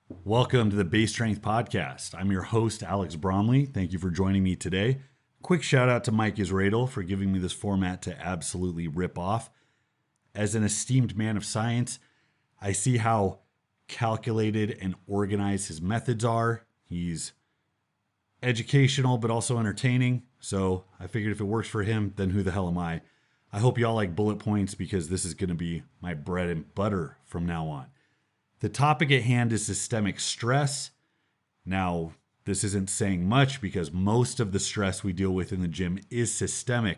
Welcome to the Base Strength Podcast. I'm your host, Alex Bromley. Thank you for joining me today. Quick shout out to Mike Israel for giving me this format to absolutely rip off. As an esteemed man of science, I see how calculated and organized his methods are. He's educational, but also entertaining. So I figured if it works for him, then who the hell am I? I hope y'all like bullet points because this is going to be my bread and butter from now on. The topic at hand is systemic stress. Now, this isn't saying much because most of the stress we deal with in the gym is systemic,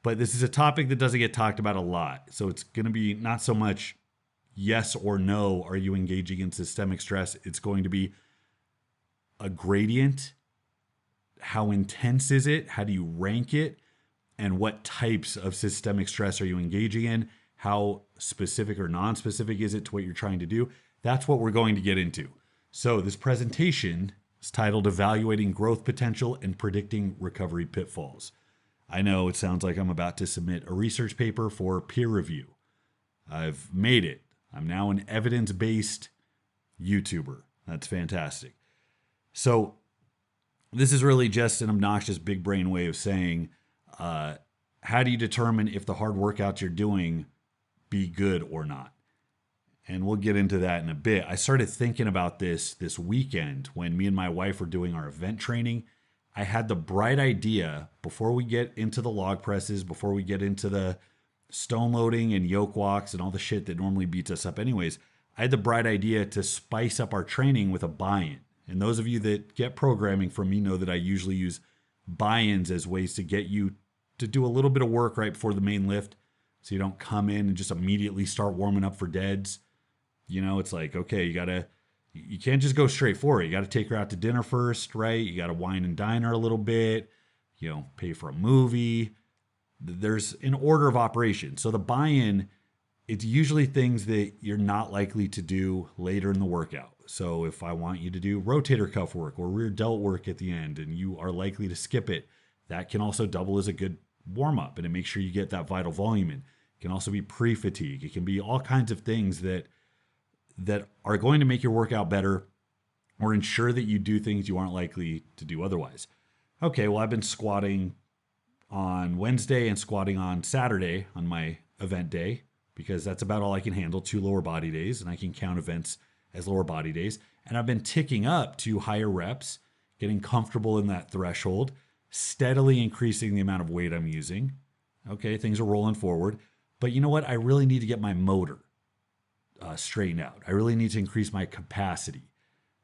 but this is a topic that doesn't get talked about a lot. So it's going to be not so much yes or no, are you engaging in systemic stress? It's going to be a gradient. How intense is it? How do you rank it? And what types of systemic stress are you engaging in? How specific or non-specific is it to what you're trying to do? That's what we're going to get into. So this presentation is titled Evaluating Growth Potential and Predicting Recovery Pitfalls. I know it sounds like I'm about to submit a research paper for peer review. I've made it. I'm now an evidence-based YouTuber. That's fantastic. So this is really just an obnoxious big brain way of saying, how do you determine if the hard workouts you're doing be good or not? And we'll get into that in a bit. I started thinking about this weekend when me and my wife were doing our event training. I had the bright idea before we get into the log presses, before we get into the stone loading and yoke walks and all the shit that normally beats us up anyways. I had the bright idea to spice up our training with a buy-in. And those of you that get programming from me know that I usually use buy-ins as ways to get you to do a little bit of work right before the main lift. So you don't come in and just immediately start warming up for deads. You know, it's like, okay, you can't just go straight for it. You got to take her out to dinner first, right? You got to wine and dine her a little bit, pay for a movie. There's an order of operation. So the buy-in, it's usually things that you're not likely to do later in the workout. So if I want you to do rotator cuff work or rear delt work at the end and you are likely to skip it, that can also double as a good warm up and to make sure you get that vital volume in. It can also be pre-fatigue. It can be all kinds of things that are going to make your workout better or ensure that you do things you aren't likely to do otherwise. Okay, well, I've been squatting on Wednesday and squatting on Saturday on my event day because that's about all I can handle, 2 lower body days, and I can count events as lower body days. And I've been ticking up to higher reps, getting comfortable in that threshold, steadily increasing the amount of weight I'm using. Okay, things are rolling forward. But you know what? I really need to get my motor straightened out. I really need to increase my capacity.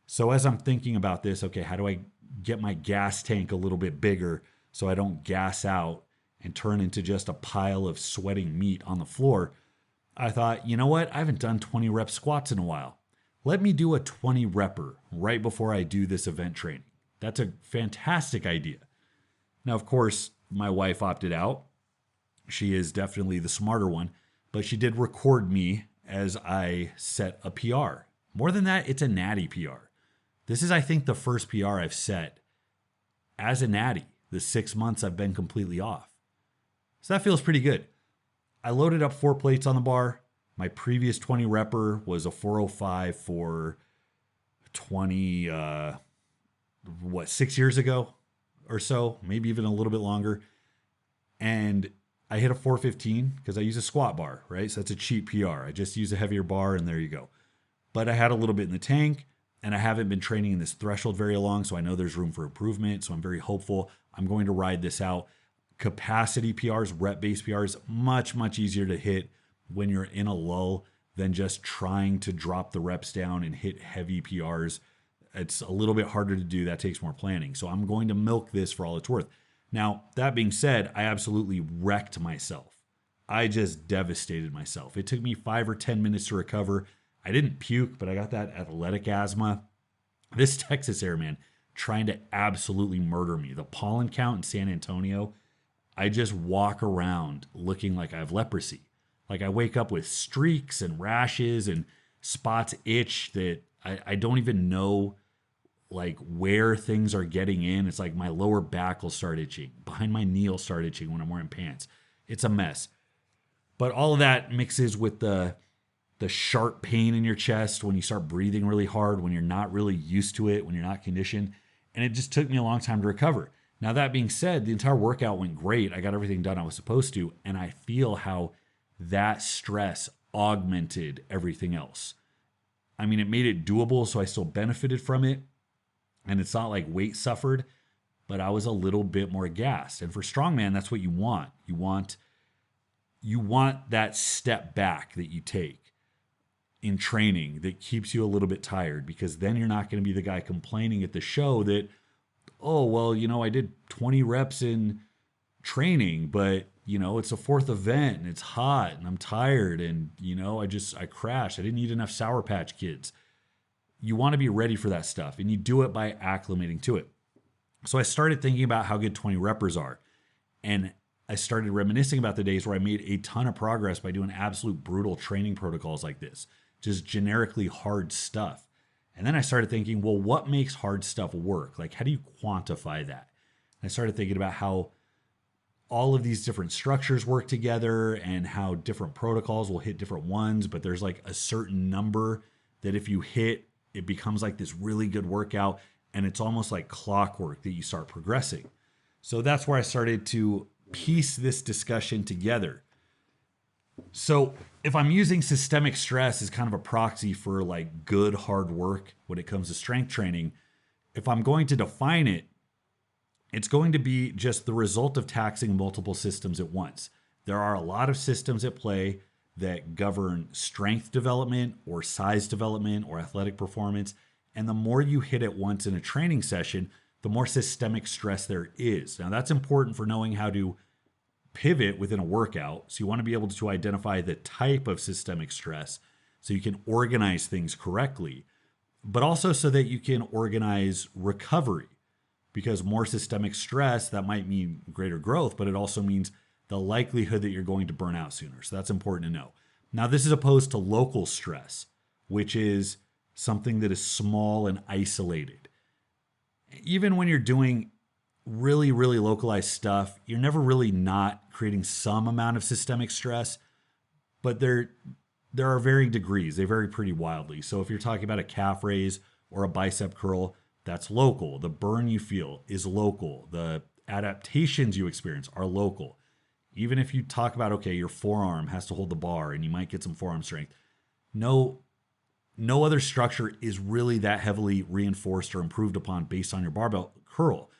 So as I'm thinking about this, okay, how do I get my gas tank a little bit bigger so I don't gas out and turn into just a pile of sweating meat on the floor? I thought, you know what? I haven't done 20 rep squats in a while. Let me do a 20 repper right before I do this event training. That's a fantastic idea. Now, of course, my wife opted out. She is definitely the smarter one, but she did record me as I set a PR. More than that, it's a natty PR. This is, I think, the first PR I've set as a natty, the 6 months I've been completely off. So that feels pretty good. I loaded up 4 plates on the bar. My previous 20 repper was a 405 for 20, 6 years ago or so, maybe even a little bit longer. And I hit a 415 because I use a squat bar, right? So that's a cheap PR. I just use a heavier bar and there you go. But I had a little bit in the tank and I haven't been training in this threshold very long. So I know there's room for improvement. So I'm very hopeful. I'm going to ride this out. Capacity PRs, rep-based PRs, much, much easier to hit when you're in a lull than just trying to drop the reps down and hit heavy PRs. It's a little bit harder to do. That takes more planning. So I'm going to milk this for all it's worth. Now, that being said, I absolutely wrecked myself. I just devastated myself. It took me 5 or 10 minutes to recover. I didn't puke, but I got that athletic asthma. This Texas air, man, trying to absolutely murder me. The pollen count in San Antonio, I just walk around looking like I have leprosy. Like I wake up with streaks and rashes and spots itch that I don't even know like where things are getting in. It's like my lower back will start itching. Behind my knee will start itching when I'm wearing pants. It's a mess. But all of that mixes with the the sharp pain in your chest when you start breathing really hard, when you're not really used to it, when you're not conditioned. And it just took me a long time to recover. Now, that being said, the entire workout went great. I got everything done I was supposed to. And I feel how that stress augmented everything else. I mean, it made it doable, so I still benefited from it. And it's not like weight suffered, but I was a little bit more gassed. And for strongman, that's what you want. You want that step back that you take in training that keeps you a little bit tired, because then you're not going to be the guy complaining at the show that, oh, well, I did 20 reps in training, but it's a fourth event and it's hot and I'm tired and, I crashed. I didn't eat enough Sour Patch Kids. You want to be ready for that stuff, and you do it by acclimating to it. So I started thinking about how good 20 reppers are. And I started reminiscing about the days where I made a ton of progress by doing absolute brutal training protocols like this, just generically hard stuff. And then I started thinking, well, what makes hard stuff work? Like, how do you quantify that? And I started thinking about how all of these different structures work together and how different protocols will hit different ones, but there's like a certain number that if you hit, it becomes like this really good workout, and it's almost like clockwork that you start progressing. So that's where I started to piece this discussion together. So if I'm using systemic stress as kind of a proxy for like good hard work when it comes to strength training, if I'm going to define it, it's going to be just the result of taxing multiple systems at once. There are a lot of systems at play that govern strength development or size development or athletic performance. And the more you hit it once in a training session, the more systemic stress there is. Now, that's important for knowing how to pivot within a workout. So you want to be able to identify the type of systemic stress so you can organize things correctly, but also so that you can organize recovery, because more systemic stress, that might mean greater growth, but it also means the likelihood that you're going to burn out sooner. So that's important to know. Now, this is opposed to local stress, which is something that is small and isolated. Even when you're doing really, really localized stuff, you're never really not creating some amount of systemic stress, but there are varying degrees. They vary pretty wildly. So if you're talking about a calf raise or a bicep curl, that's local. The burn you feel is local. The adaptations you experience are local. Even if you talk about, okay, your forearm has to hold the bar and you might get some forearm strength, no other structure is really that heavily reinforced or improved upon based on your barbell curl.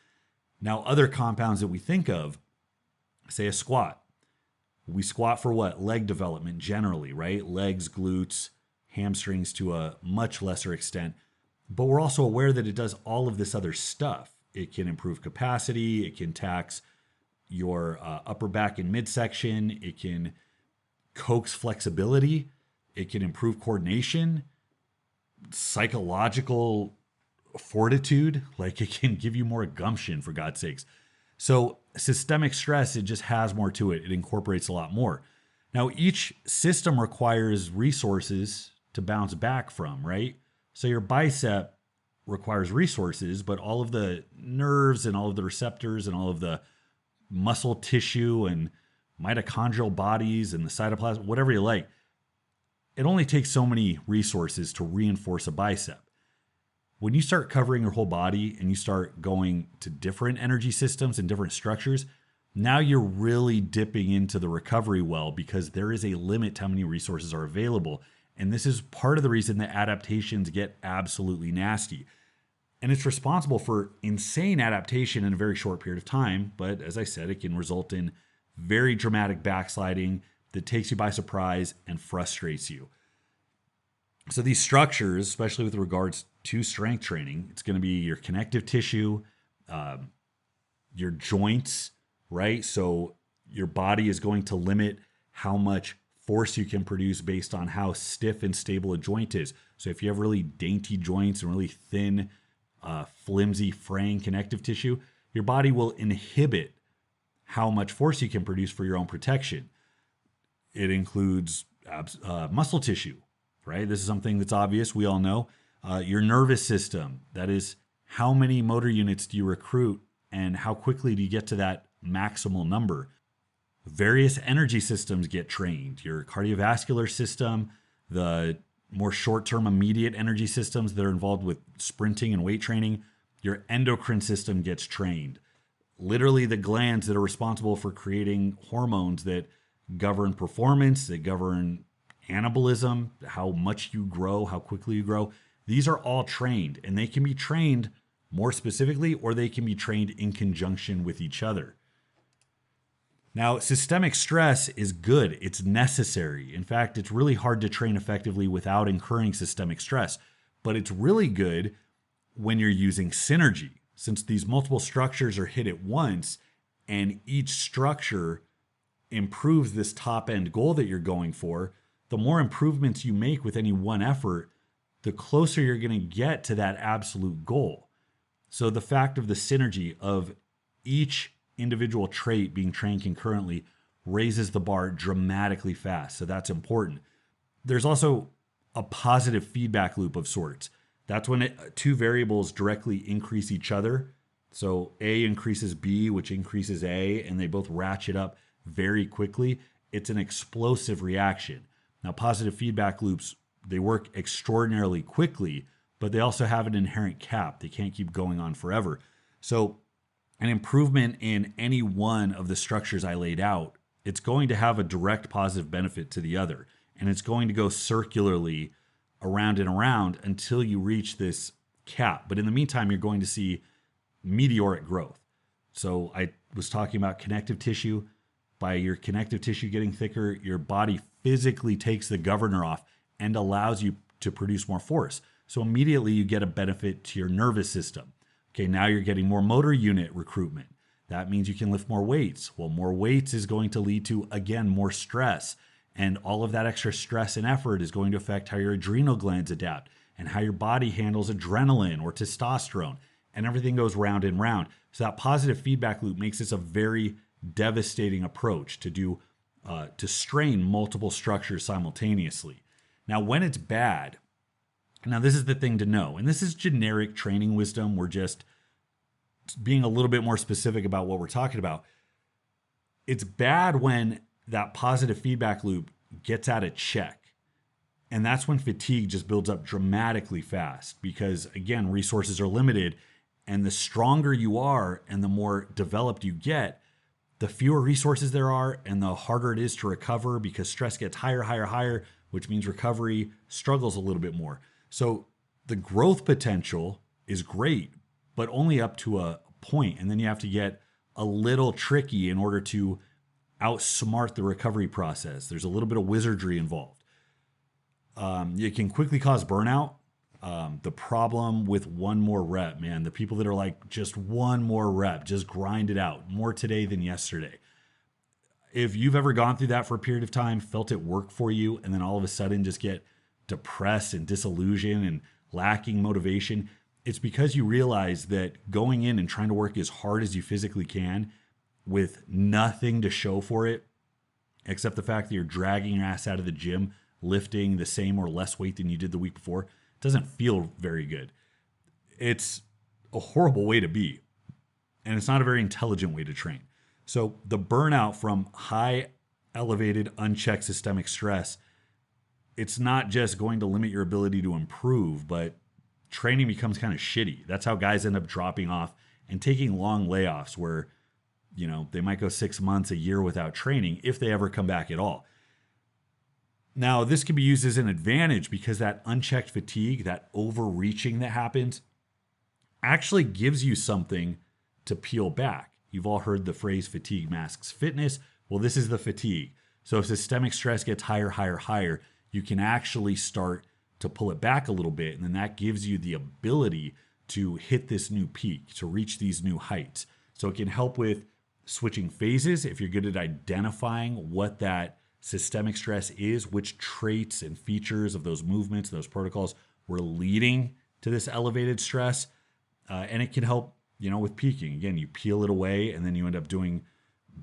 Now, other compounds that we think of, say a squat. We squat for what? Leg development generally, right? Legs, glutes, hamstrings to a much lesser extent. But we're also aware that it does all of this other stuff. It can improve capacity. It can tax your upper back and midsection. It can coax flexibility. It can improve coordination, psychological fortitude. Like, it can give you more gumption, for God's sakes. So systemic stress, it just has more to it. It incorporates a lot more. Now, each system requires resources to bounce back from, right? So your bicep requires resources, but all of the nerves and all of the receptors and all of the muscle tissue and mitochondrial bodies and the cytoplasm, whatever you like, it only takes so many resources to reinforce a bicep. When you start covering your whole body and you start going to different energy systems and different structures, now you're really dipping into the recovery well, because there is a limit to how many resources are available. And this is part of the reason that adaptations get absolutely nasty. And it's responsible for insane adaptation in a very short period of time. But as I said, it can result in very dramatic backsliding that takes you by surprise and frustrates you. So these structures, especially with regards to strength training, it's going to be your connective tissue, your joints, right? So your body is going to limit how much force you can produce based on how stiff and stable a joint is. So if you have really dainty joints and really thin, flimsy, fraying connective tissue, your body will inhibit how much force you can produce for your own protection. It includes muscle tissue, right? This is something that's obvious. We all know. Your nervous system, that is, how many motor units do you recruit and how quickly do you get to that maximal number? Various energy systems get trained. Your cardiovascular system, the more short-term immediate energy systems that are involved with sprinting and weight training, your endocrine system gets trained. Literally the glands that are responsible for creating hormones that govern performance, that govern anabolism, how much you grow, how quickly you grow. These are all trained, and they can be trained more specifically, or they can be trained in conjunction with each other. Now, systemic stress is good. It's necessary. In fact, it's really hard to train effectively without incurring systemic stress, but it's really good when you're using synergy, since these multiple structures are hit at once and each structure improves this top end goal that you're going for. The more improvements you make with any one effort, the closer you're going to get to that absolute goal. So the fact of the synergy of each individual trait being trained concurrently raises the bar dramatically fast. So that's important. There's also a positive feedback loop of sorts. That's when two variables directly increase each other. So A increases B, which increases A, and they both ratchet up very quickly. It's an explosive reaction. Now, positive feedback loops, they work extraordinarily quickly, but they also have an inherent cap. They can't keep going on forever. So an improvement in any one of the structures I laid out, it's going to have a direct positive benefit to the other. And it's going to go circularly around and around until you reach this cap. But in the meantime, you're going to see meteoric growth. So I was talking about connective tissue. By your connective tissue getting thicker, your body physically takes the governor off and allows you to produce more force. So immediately you get a benefit to your nervous system. Okay, now you're getting more motor unit recruitment. That means you can lift more weights. Well, more weights is going to lead to, again, more stress. And all of that extra stress and effort is going to affect how your adrenal glands adapt and how your body handles adrenaline or testosterone. And everything goes round and round. So that positive feedback loop makes this a very devastating approach to strain multiple structures simultaneously. Now, when it's bad, now this is the thing to know, and this is generic training wisdom. We're just being a little bit more specific about what we're talking about. It's bad when that positive feedback loop gets out of check. And that's when fatigue just builds up dramatically fast because, again, resources are limited. And the stronger you are and the more developed you get, the fewer resources there are and the harder it is to recover because stress gets higher, which means recovery struggles a little bit more. So the growth potential is great, but only up to a point. And then you have to get a little tricky in order to outsmart the recovery process. There's a little bit of wizardry involved. It can quickly cause burnout. The problem with one more rep, man, the people that are like, just one more rep, just grind it out, more today than yesterday. If you've ever gone through that for a period of time, felt it work for you, and then all of a sudden just get depressed and disillusioned and lacking motivation, it's because you realize that going in and trying to work as hard as you physically can with nothing to show for it, except the fact that you're dragging your ass out of the gym, lifting the same or less weight than you did the week before, doesn't feel very good. It's a horrible way to be, and it's not a very intelligent way to train. So the burnout from high, elevated, unchecked systemic stress, it's not just going to limit your ability to improve, but training becomes kind of shitty. That's how guys end up dropping off and taking long layoffs where, you know, they might go 6 months, a year without training if they ever come back at all. Now, this can be used as an advantage because that unchecked fatigue, that overreaching that happens, actually gives you something to peel back. You've all heard the phrase fatigue masks fitness. Well, this is the fatigue. So if systemic stress gets higher, you can actually start to pull it back a little bit. And then that gives you the ability to hit this new peak, to reach these new heights. So it can help with switching phases if you're good at identifying what that systemic stress is, which traits and features of those movements, those protocols were leading to this elevated stress. And it can help, you know, with peaking. Again, you peel it away and then you end up doing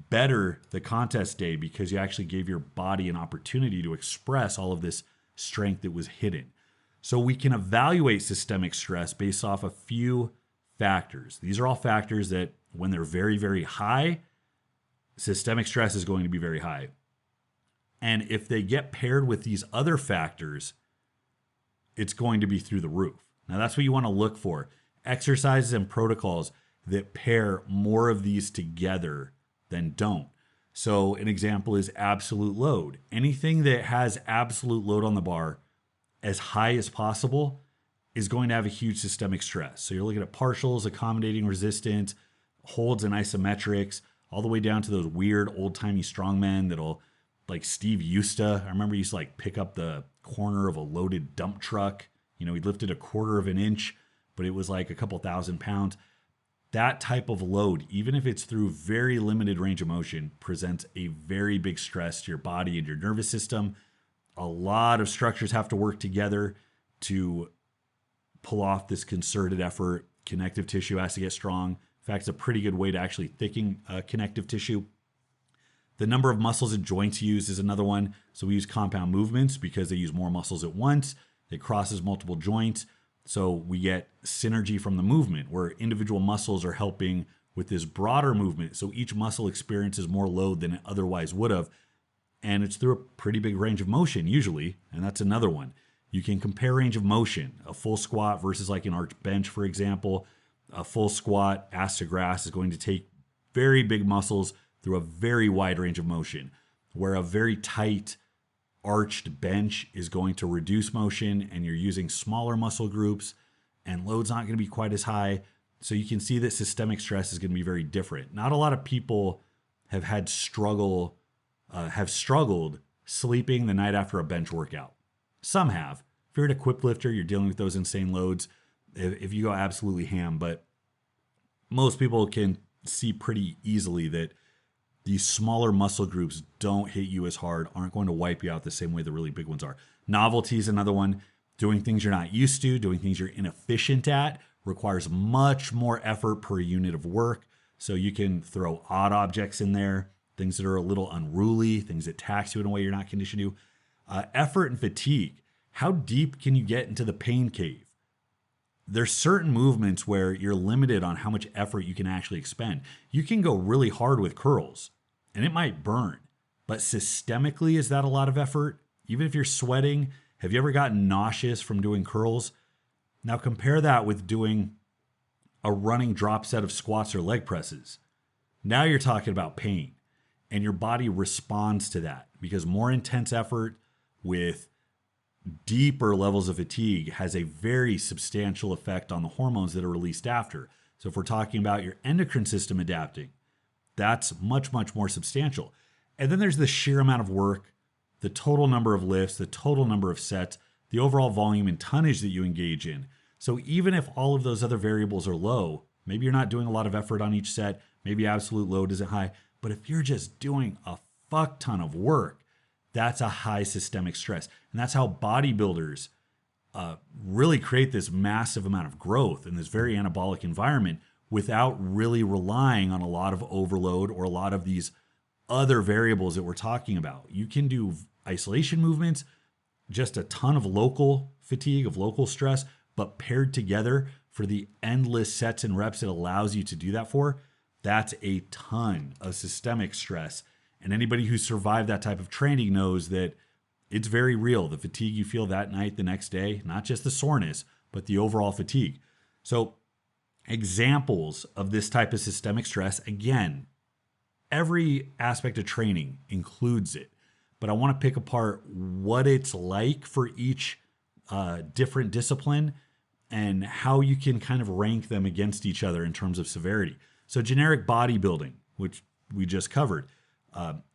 better the contest day because you actually gave your body an opportunity to express all of this strength that was hidden. So we can evaluate systemic stress based off a few factors. These are all factors that when they're very, very high, systemic stress is going to be very high. And if they get paired with these other factors, it's going to be through the roof. Now, that's what you want to look for. Exercises and protocols that pair more of these together than don't. So an example is absolute load. Anything that has absolute load on the bar as high as possible is going to have a huge systemic stress. So you're looking at partials, accommodating resistance, holds and isometrics, all the way down to those weird old-timey strongmen that'll, like Steve Eusta. I remember he used to like pick up the corner of a loaded dump truck. You know, he lifted a quarter of an inch, but it was like a couple thousand pounds. That type of load, even if it's through very limited range of motion, presents a very big stress to your body and your nervous system. A lot of structures have to work together to pull off this concerted effort. Connective tissue has to get strong. In fact, it's a pretty good way to actually thicken connective tissue. The number of muscles and joints used is another one. So we use compound movements because they use more muscles at once. It crosses multiple joints. So we get synergy from the movement where individual muscles are helping with this broader movement. So each muscle experiences more load than it otherwise would have. And it's through a pretty big range of motion usually. And that's another one. You can compare range of motion, a full squat versus like an arch bench, for example. A full squat, ass to grass, is going to take very big muscles through a very wide range of motion, where a very tight arched bench is going to reduce motion and you're using smaller muscle groups and load's not going to be quite as high. So you can see that systemic stress is going to be very different. Not a lot of people have struggled sleeping the night after a bench workout. Some have. If you're an equipped lifter, you're dealing with those insane loads. If you go absolutely ham, but most people can see pretty easily that these smaller muscle groups don't hit you as hard, aren't going to wipe you out the same way the really big ones are. Novelty is another one. Doing things you're not used to, doing things you're inefficient at requires much more effort per unit of work. So you can throw odd objects in there, things that are a little unruly, things that tax you in a way you're not conditioned to. Effort and fatigue. How deep can you get into the pain cave? There's certain movements where you're limited on how much effort you can actually expend. You can go really hard with curls and it might burn, but systemically, is that a lot of effort? Even if you're sweating, have you ever gotten nauseous from doing curls? Now compare that with doing a running drop set of squats or leg presses. Now you're talking about pain and your body responds to that because more intense effort with deeper levels of fatigue has a very substantial effect on the hormones that are released after. So if we're talking about your endocrine system adapting, that's much, much more substantial. And then there's the sheer amount of work, the total number of lifts, the total number of sets, the overall volume and tonnage that you engage in. So even if all of those other variables are low, maybe you're not doing a lot of effort on each set, maybe absolute load isn't high, but if you're just doing a fuck ton of work, that's a high systemic stress. And that's how bodybuilders really create this massive amount of growth in this very anabolic environment without really relying on a lot of overload or a lot of these other variables that we're talking about. You can do isolation movements, just a ton of local fatigue, of local stress, but paired together for the endless sets and reps it allows you to do that for, that's a ton of systemic stress. And anybody who's survived that type of training knows that it's very real. The fatigue you feel that night, the next day, not just the soreness, but the overall fatigue. So examples of this type of systemic stress, again, every aspect of training includes it. But I want to pick apart what it's like for each different discipline and how you can kind of rank them against each other in terms of severity. So generic bodybuilding, which we just covered,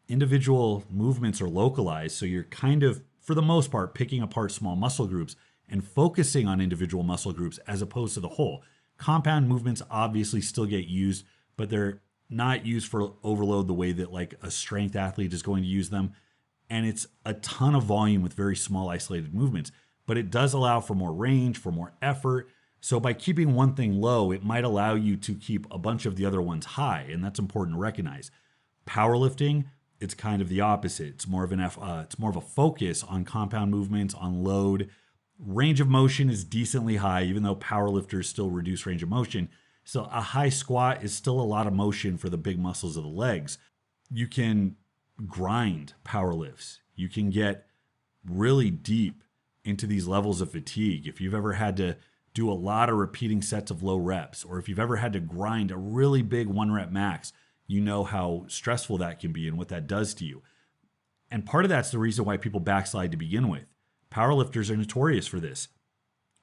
individual movements are localized. So you're kind of, for the most part, picking apart small muscle groups and focusing on individual muscle groups as opposed to the whole. Compound movements obviously still get used, but they're not used for overload the way that like a strength athlete is going to use them. And it's a ton of volume with very small isolated movements, but it does allow for more range, for more effort. So by keeping one thing low, it might allow you to keep a bunch of the other ones high. And that's important to recognize. Powerlifting, it's kind of the opposite. It's more of a focus on compound movements, on load. Range of motion is decently high, even though powerlifters still reduce range of motion. So a high squat is still a lot of motion for the big muscles of the legs. You can grind power lifts. You can get really deep into these levels of fatigue. If you've ever had to do a lot of repeating sets of low reps, or if you've ever had to grind a really big 1 rep max, you know how stressful that can be and what that does to you. And part of that's the reason why people backslide to begin with. Powerlifters are notorious for this.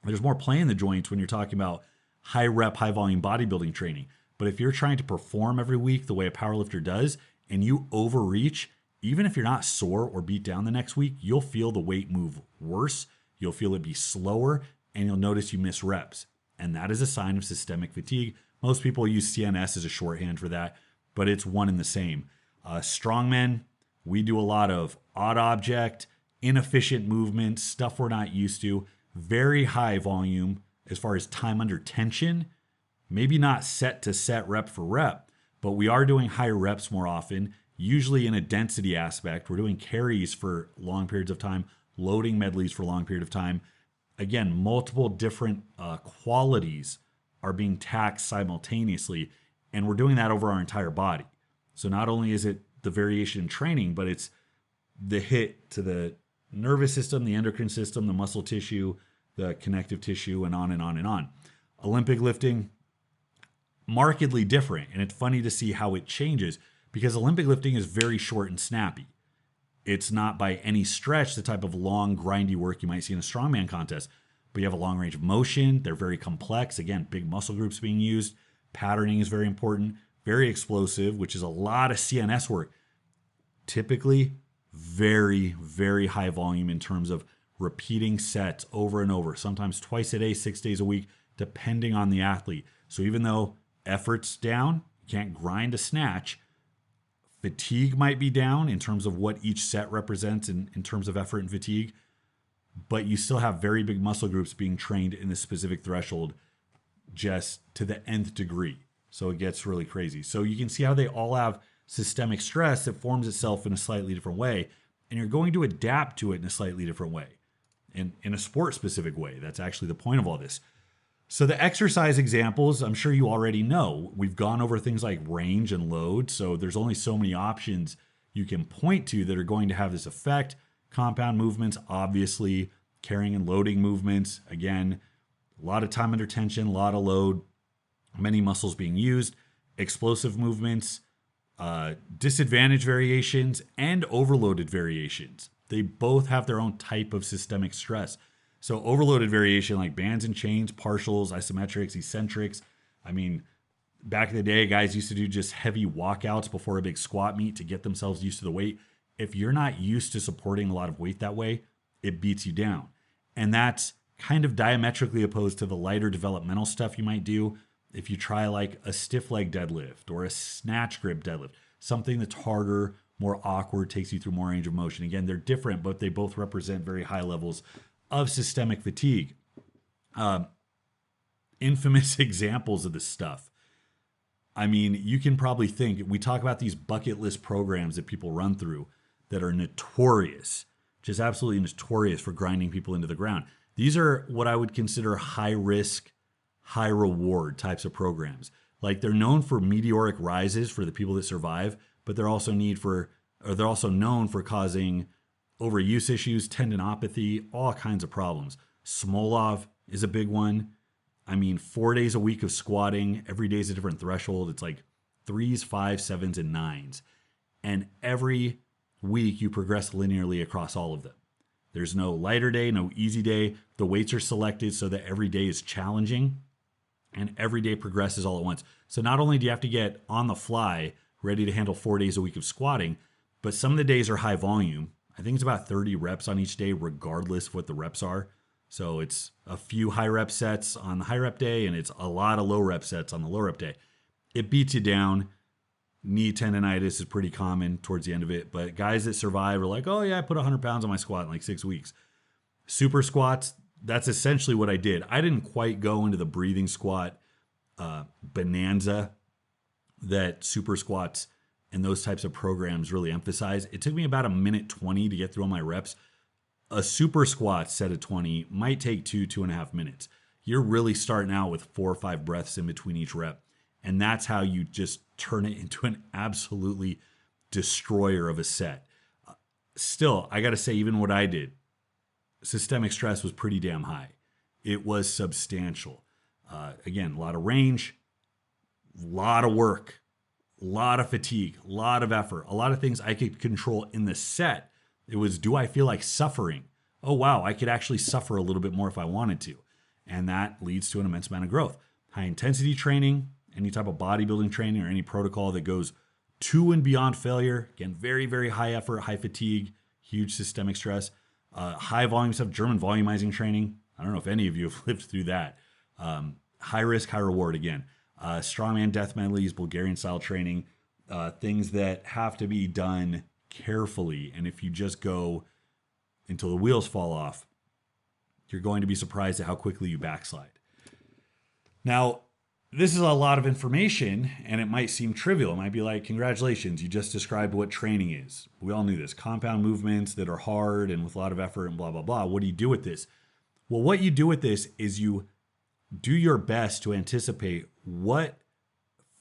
There's more play in the joints when you're talking about high rep, high volume bodybuilding training. But if you're trying to perform every week the way a powerlifter does, and you overreach, even if you're not sore or beat down the next week, you'll feel the weight move worse. You'll feel it be slower, and you'll notice you miss reps. And that is a sign of systemic fatigue. Most people use CNS as a shorthand for that, but it's one and the same. Strongmen, we do a lot of odd object, inefficient movements, stuff we're not used to, very high volume as far as time under tension, maybe not set to set rep for rep, but we are doing higher reps more often, usually in a density aspect. We're doing carries for long periods of time, loading medleys for a long period of time. Again, multiple different qualities are being taxed simultaneously, and we're doing that over our entire body. So not only is it the variation in training, but it's the hit to the nervous system, the endocrine system, the muscle tissue, the connective tissue, and on and on and on. Olympic lifting, markedly different. And it's funny to see how it changes because Olympic lifting is very short and snappy. It's not by any stretch the type of long, grindy work you might see in a strongman contest, but you have a long range of motion. They're very complex. Again, big muscle groups being used. Patterning is very important, very explosive, which is a lot of CNS work. Typically, very, very high volume in terms of repeating sets over and over, sometimes twice a day, 6 days a week, depending on the athlete. So even though effort's down, you can't grind a snatch, fatigue might be down in terms of what each set represents in terms of effort and fatigue, but you still have very big muscle groups being trained in a specific threshold just to the nth degree. So it gets really crazy. So you can see how they all have systemic stress that forms itself in a slightly different way, and you're going to adapt to it in a slightly different way, in a sport-specific way. That's actually the point of all this. So the exercise examples, I'm sure you already know. We've gone over things like range and load, so there's only so many options you can point to that are going to have this effect. Compound movements, obviously, carrying and loading movements, again, a lot of time under tension, a lot of load, many muscles being used, explosive movements, disadvantage variations, and overloaded variations. They both have their own type of systemic stress. So overloaded variation like bands and chains, partials, isometrics, eccentrics. I mean, back in the day, guys used to do just heavy walkouts before a big squat meet to get themselves used to the weight. If you're not used to supporting a lot of weight that way, it beats you down. And that's kind of diametrically opposed to the lighter developmental stuff you might do if you try like a stiff leg deadlift or a snatch grip deadlift, something that's harder, more awkward, takes you through more range of motion. Again, they're different, but they both represent very high levels of systemic fatigue. Infamous examples of this stuff. I mean, you can probably think, we talk about these bucket list programs that people run through that are notorious, just absolutely notorious for grinding people into the ground. These are what I would consider high risk, high reward types of programs. Like they're known for meteoric rises for the people that survive, but they're also known for causing overuse issues, tendinopathy, all kinds of problems. Smolov is a big one. I mean, 4 days a week of squatting, every day is a different threshold. It's like 3s, 5s, 7s, and 9s. And every week you progress linearly across all of them. There's no lighter day, no easy day. The weights are selected so that every day is challenging and every day progresses all at once. So not only do you have to get on the fly, ready to handle 4 days a week of squatting, but some of the days are high volume. I think it's about 30 reps on each day, regardless of what the reps are. So it's a few high rep sets on the high rep day, and it's a lot of low rep sets on the low rep day. It beats you down. Knee tendonitis is pretty common towards the end of it, but guys that survive are like, oh yeah, I put 100 pounds on my squat in like 6 weeks. Super squats, that's essentially what I did. I didn't quite go into the breathing squat bonanza that super squats and those types of programs really emphasize. It took me about 1:20 to get through all my reps. A super squat set of 20 might take 2.5 minutes. You're really starting out with 4 or 5 breaths in between each rep. And that's how you just turn it into an absolutely destroyer of a set. Still, I got to say, even what I did, systemic stress was pretty damn high. It was substantial. Again, a lot of range, a lot of work, a lot of fatigue, a lot of effort, a lot of things I could control in the set. It was, do I feel like suffering? Oh, wow, I could actually suffer a little bit more if I wanted to. And that leads to an immense amount of growth. High intensity training, any type of bodybuilding training or any protocol that goes to and beyond failure. Again, very, very high effort, high fatigue, huge systemic stress, high volume stuff, German volumizing training. I don't know if any of you have lived through that. High risk, high reward again. Strongman death medleys, Bulgarian style training, things that have to be done carefully. And if you just go until the wheels fall off, you're going to be surprised at how quickly you backslide. Now, this is a lot of information and it might seem trivial. It might be like, congratulations, you just described what training is. We all knew this. Compound movements that are hard and with a lot of effort and blah, blah, blah. What do you do with this? Well, what you do with this is you do your best to anticipate what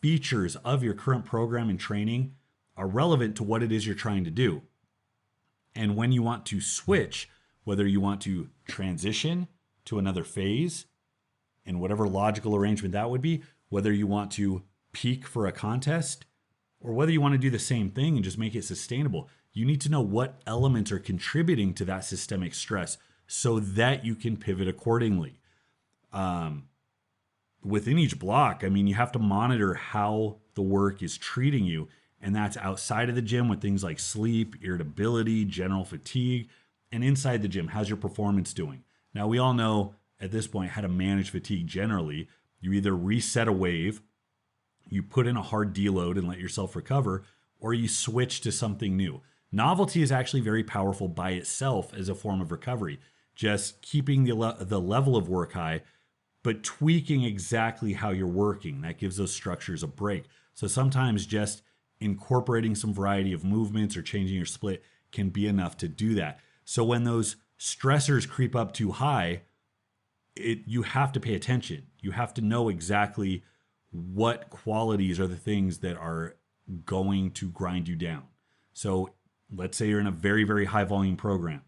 features of your current program and training are relevant to what it is you're trying to do. And when you want to switch, whether you want to transition to another phase in whatever logical arrangement that would be, whether you want to peak for a contest, or whether you want to do the same thing and just make it sustainable, you need to know what elements are contributing to that systemic stress so that you can pivot accordingly. Within each block, I mean, you have to monitor how the work is treating you. And that's outside of the gym with things like sleep, irritability, general fatigue, and inside the gym, how's your performance doing? Now, we all know at this point how to manage fatigue generally. You either reset a wave, you put in a hard deload and let yourself recover, or you switch to something new. Novelty is actually very powerful by itself as a form of recovery. Just keeping the level of work high, but tweaking exactly how you're working. That gives those structures a break. So sometimes just incorporating some variety of movements or changing your split can be enough to do that. So when those stressors creep up too high, you have to pay attention. You have to know exactly what qualities are the things that are going to grind you down. So let's say you're in a very, very high volume program.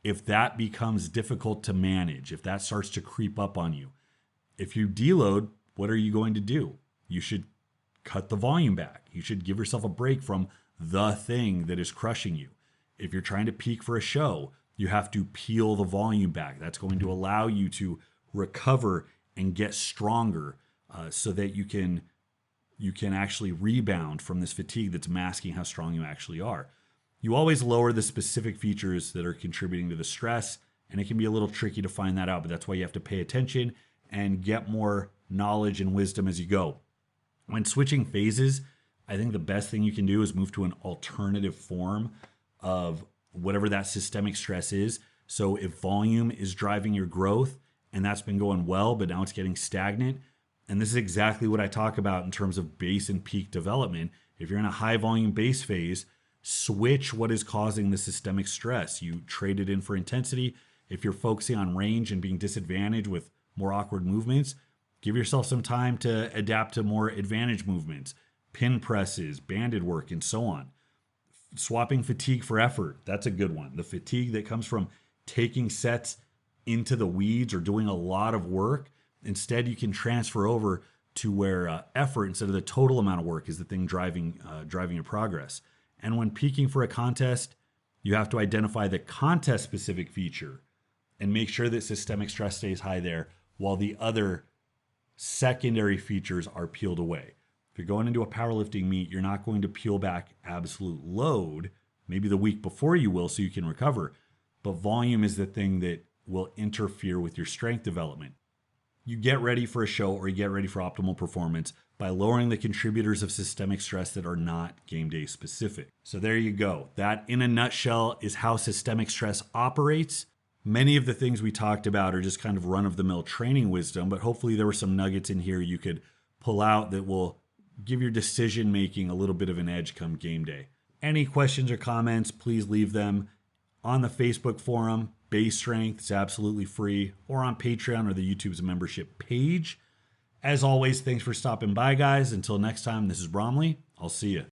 If that becomes difficult to manage, if that starts to creep up on you, if you deload, what are you going to do? You should cut the volume back. You should give yourself a break from the thing that is crushing you. If you're trying to peak for a show, you have to peel the volume back. That's going to allow you to recover and get stronger so that you can actually rebound from this fatigue that's masking how strong you actually are. You always lower the specific features that are contributing to the stress, and it can be a little tricky to find that out, but that's why you have to pay attention and get more knowledge and wisdom as you go. When switching phases, I think the best thing you can do is move to an alternative form of whatever that systemic stress is. So if volume is driving your growth and that's been going well, but now it's getting stagnant, and this is exactly what I talk about in terms of base and peak development. If you're in a high volume base phase, switch what is causing the systemic stress. You trade it in for intensity. If you're focusing on range and being disadvantaged with more awkward movements, give yourself some time to adapt to more advantage movements, pin presses, banded work, and so on. Swapping fatigue for effort, that's a good one. The fatigue that comes from taking sets into the weeds or doing a lot of work, instead you can transfer over to where effort instead of the total amount of work is the thing driving your progress. And when peaking for a contest, you have to identify the contest specific feature and make sure that systemic stress stays high there while the other secondary features are peeled away. If you're going into a powerlifting meet, you're not going to peel back absolute load. Maybe the week before you will so you can recover. But volume is the thing that will interfere with your strength development. You get ready for a show or you get ready for optimal performance by lowering the contributors of systemic stress that are not game day specific. So there you go. That in a nutshell is how systemic stress operates. Many of the things we talked about are just kind of run-of-the-mill training wisdom, but hopefully there were some nuggets in here you could pull out that will give your decision-making a little bit of an edge come game day. Any questions or comments, please leave them on the Facebook forum. Base Strength is absolutely free, or on Patreon or the YouTube's membership page. As always, thanks for stopping by, guys. Until next time, this is Bromley. I'll see you.